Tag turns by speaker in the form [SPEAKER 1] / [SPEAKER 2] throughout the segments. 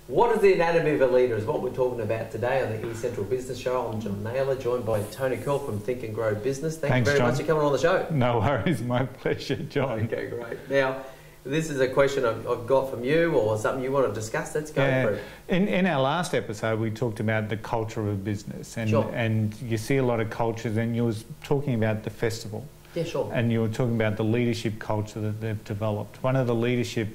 [SPEAKER 1] What is the anatomy of a leader is what we're talking about today on the East Central Business Show. I'm John Naylor, joined by Tony Curl from Think and Grow Business. Thanks very much for coming on the show.
[SPEAKER 2] No worries, my pleasure, John.
[SPEAKER 1] Okay, great. Now, this is a question I've got from you or something you want to discuss. Let's go for it.
[SPEAKER 2] In our last episode, we talked about the culture of a business. And you see a lot of cultures, and you was talking about the festival.
[SPEAKER 1] Yeah, sure.
[SPEAKER 2] And you were talking about the leadership culture that they've developed. One of the leadership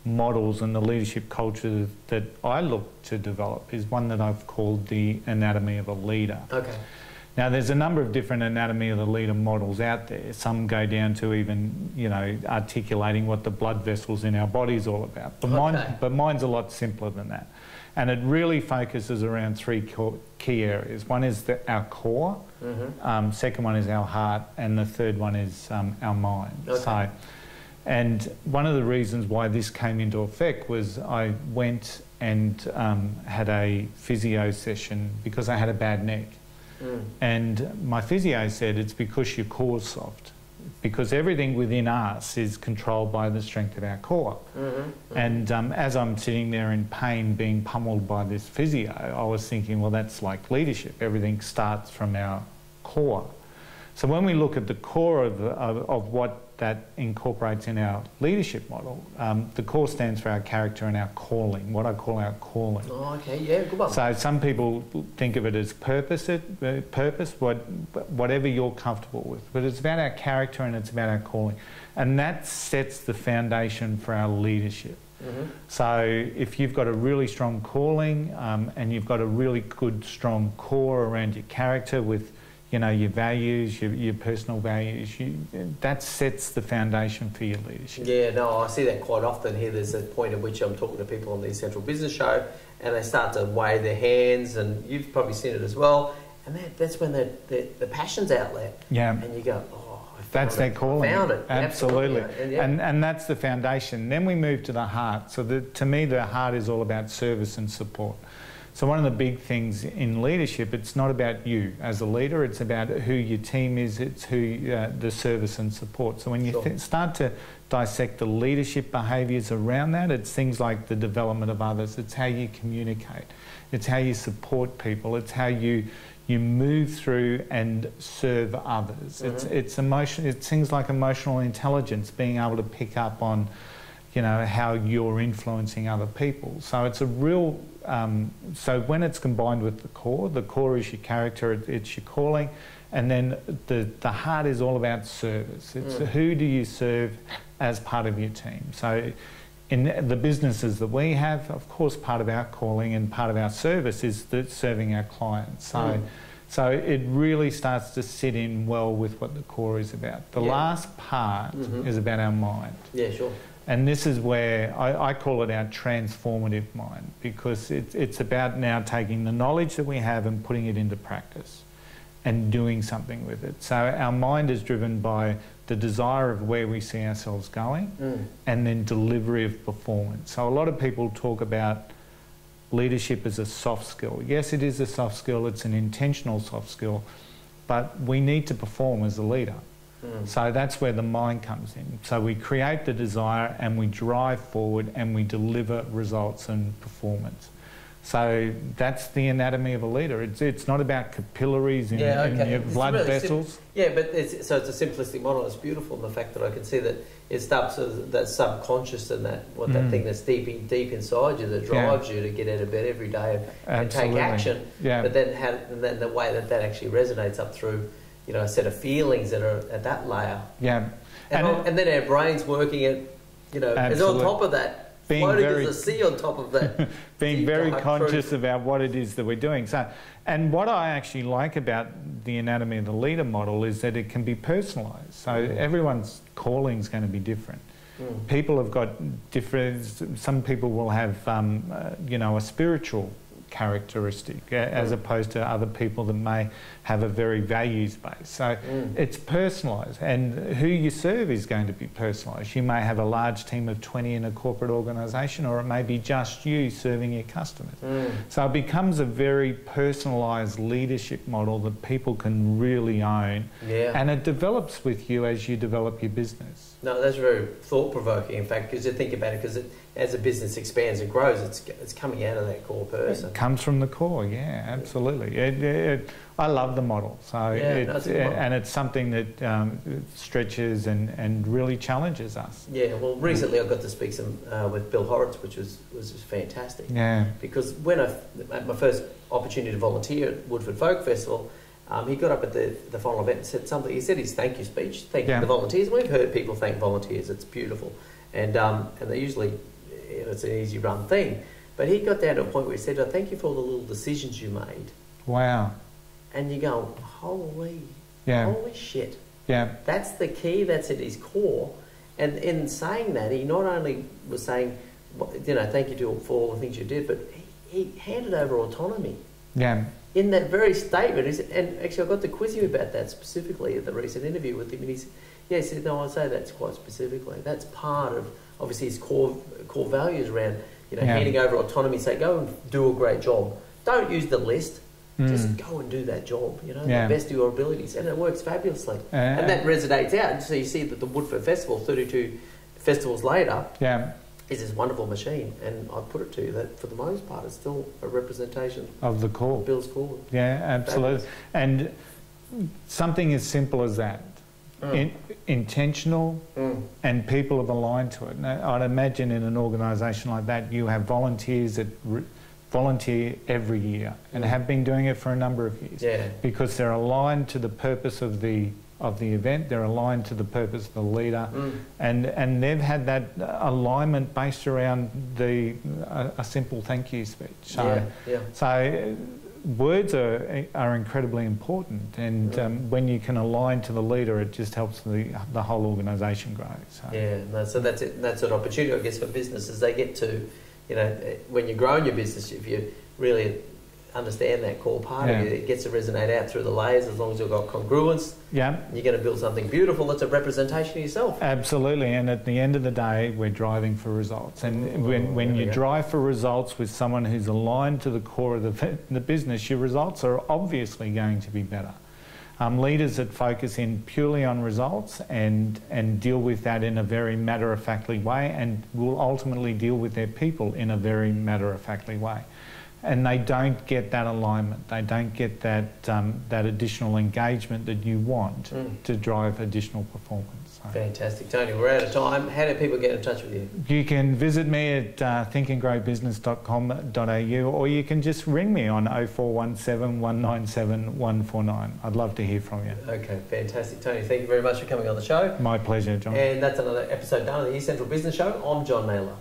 [SPEAKER 2] models and the leadership culture that I look to develop is one that I've called the anatomy of a leader.
[SPEAKER 1] Okay.
[SPEAKER 2] Now, there's a number of different anatomy of the leader models out there. Some go down to even, you know, articulating what the blood vessels in our body is all about. But mine's a lot simpler than that. And it really focuses around three key areas. One is our core, second one is our heart, and the third one is our mind.
[SPEAKER 1] Okay.
[SPEAKER 2] And one of the reasons why this came into effect was I went and had a physio session because I had a bad neck. And my physio said it's because your core's soft, because everything within us is controlled by the strength of our core. And as I'm sitting there in pain being pummeled by this physio, I was thinking, well, that's like leadership. Everything starts from our core. So when we look at the core of what that incorporates in our leadership model, the core stands for our character and our calling, what I call our calling.
[SPEAKER 1] Oh, okay, yeah, good one.
[SPEAKER 2] So some people think of it as purpose, whatever you're comfortable with. But it's about our character and it's about our calling. And that sets the foundation for our leadership. So if you've got a really strong calling and you've got a really good, strong core around your character with, you know, your values, your personal values, that sets the foundation for your leadership.
[SPEAKER 1] Yeah, no, I see that quite often here. There's a point at which I'm talking to people on the East Central Business Show and they start to wave their hands, and you've probably seen it as well, and that's when the passion's out there.
[SPEAKER 2] Yeah.
[SPEAKER 1] And you go, oh, I found
[SPEAKER 2] that's their calling.
[SPEAKER 1] I found it.
[SPEAKER 2] Absolutely.
[SPEAKER 1] Yeah.
[SPEAKER 2] And that's the foundation. Then we move to the heart. So to me, the heart is all about service and support. So one of the big things in leadership, it's not about you as a leader, it's about who your team is, it's who the service and support. So when you start to dissect the leadership behaviours around that, it's things like the development of others, it's how you communicate, it's how you support people, it's how you move through and serve others. It's things like emotional intelligence, being able to pick up on, you know, how you're influencing other people. So it's a real, so when it's combined with the core is your character, it's your calling, and then the heart is all about service. It's who do you serve as part of your team. So in the businesses that we have, of course, part of our calling and part of our service is serving our clients. So it really starts to sit in well with what the core is about. The last part is about our mind.
[SPEAKER 1] Yeah, sure.
[SPEAKER 2] And this is where I call it our transformative mind, because it's about now taking the knowledge that we have and putting it into practice and doing something with it. So our mind is driven by the desire of where we see ourselves going and then delivery of performance. So a lot of people talk about leadership as a soft skill. Yes, it is a soft skill, it's an intentional soft skill, but we need to perform as a leader. So that's where the mind comes in. So we create the desire and we drive forward and we deliver results and performance. So that's the anatomy of a leader. It's not about capillaries in your blood vessels.
[SPEAKER 1] But it's a simplistic model. It's beautiful in the fact that I can see that it starts with that subconscious and that thing that's deep inside you that drives you to get out of bed every day and take action. But then the way that actually resonates up through, you know, a set of feelings that are at that layer. And then our brain's working at, you know, is on top of that. Floating as a sea on top of that.
[SPEAKER 2] Being very conscious about what it is that we're doing. So, and what I actually like about the anatomy of the leader model is that it can be personalised. So everyone's calling is going to be different. People have got different, some people will have, you know, a spiritual characteristic as opposed to other people that may have a very values base. So it's personalised, and who you serve is going to be personalised. You may have a large team of 20 in a corporate organisation, or it may be just you serving your customers. So it becomes a very personalised leadership model that people can really own, and it develops with you as you develop your business.
[SPEAKER 1] No, that's very thought-provoking, in fact, because you think about it, because as a business expands and grows, it's coming out of that core person.
[SPEAKER 2] It comes from the core, yeah, absolutely. I love the model. So and it's something that stretches and really challenges us.
[SPEAKER 1] Yeah, well, recently I got to speak with Bill Horitz, which was fantastic.
[SPEAKER 2] Yeah.
[SPEAKER 1] Because when I had my first opportunity to volunteer at Woodford Folk Festival, he got up at the final event and said something. He said his thank you speech, thanking the volunteers. We've heard people thank volunteers. It's beautiful, and they usually, it's an easy run thing. But he got down to a point where he said, "Thank you for all the little decisions you made."
[SPEAKER 2] Wow.
[SPEAKER 1] And you go, holy shit.
[SPEAKER 2] Yeah.
[SPEAKER 1] That's the key. That's at his core. And in saying that, he not only was saying, thank you for all the things you did, but he handed over autonomy.
[SPEAKER 2] Yeah.
[SPEAKER 1] In that very statement, and actually I got to quiz him about that specifically at the recent interview with him, and he said, no, I'd say that's quite specifically. That's part of, obviously, his core values around, handing over autonomy, say, go and do a great job. Don't use the list. Just go and do that job, the best of your abilities. And it works fabulously. And that resonates out. So you see that the Woodford Festival, 32 festivals later, is this wonderful machine. And I put it to you that for the most part, it's still a representation
[SPEAKER 2] of the core.
[SPEAKER 1] Of Bill's core.
[SPEAKER 2] Yeah, absolutely. And something as simple as that. Intentional and people have aligned to it. Now, I'd imagine in an organisation like that, you have volunteers that volunteer every year and have been doing it for a number of years because they're aligned to the purpose of the event, they're aligned to the purpose of the leader, and they've had that alignment based around a simple thank you speech. So words are incredibly important, and when you can align to the leader, it just helps the whole organisation grow.
[SPEAKER 1] So that's it. That's an opportunity, I guess, for businesses. They get to, when you're growing your business, if you really understand that core part of you, it gets to resonate out through the layers as long as you've got congruence. Yeah. You're going to build something beautiful that's a representation of yourself.
[SPEAKER 2] Absolutely, and at the end of the day, we're driving for results. And when you drive for results with someone who's aligned to the core of the business, your results are obviously going to be better. Leaders that focus in purely on results and deal with that in a very matter-of-factly way and will ultimately deal with their people in a very matter-of-factly way. And they don't get that alignment. They don't get that additional engagement that you want to drive additional performance. So.
[SPEAKER 1] Fantastic. Tony, we're out of time. How do people get in touch with you?
[SPEAKER 2] You can visit me at thinkandgrowbusiness.com.au, or you can just ring me on 0417 197 149. I'd love to hear from you.
[SPEAKER 1] Okay, fantastic. Tony, thank you very much for coming on the show.
[SPEAKER 2] My pleasure, John.
[SPEAKER 1] And that's another episode done of the East Central Business Show. I'm John Naylor.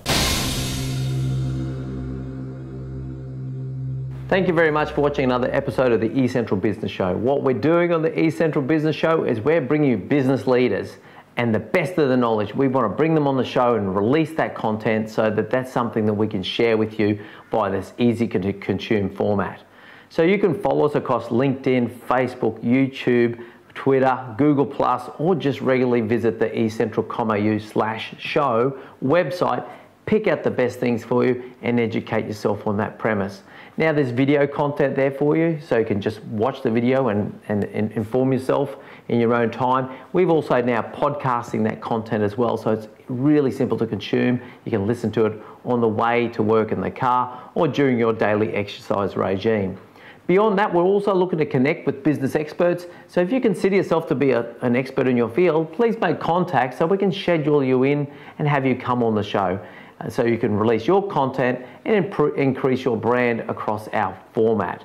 [SPEAKER 1] Thank you very much for watching another episode of the East Central Business Show. What we're doing on the East Central Business Show is we're bringing you business leaders and the best of the knowledge. We want to bring them on the show and release that content so that that's something that we can share with you by this easy to consume format. So you can follow us across LinkedIn, Facebook, YouTube, Twitter, Google+, or just regularly visit the eastcentral.com.au/show website. Pick out the best things for you and educate yourself on that premise. Now there's video content there for you, so you can just watch the video and inform yourself in your own time. We've also now podcasting that content as well, so it's really simple to consume. You can listen to it on the way to work in the car or during your daily exercise regime. Beyond that, we're also looking to connect with business experts. So if you consider yourself to be an expert in your field, please make contact so we can schedule you in and have you come on the show. So you can release your content and increase your brand across our format.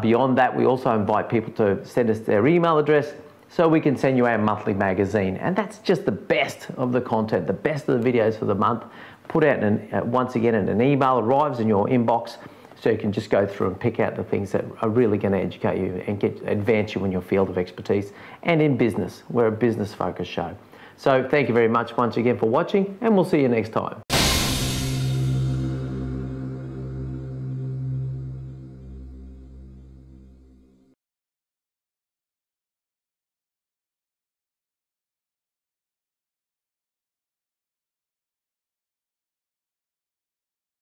[SPEAKER 1] Beyond that, we also invite people to send us their email address so we can send you our monthly magazine. And that's just the best of the content, the best of the videos for the month. Put out once again, an email arrives in your inbox so you can just go through and pick out the things that are really going to educate you and advance you in your field of expertise and in business. We're a business-focused show. So thank you very much once again for watching, and we'll see you next time.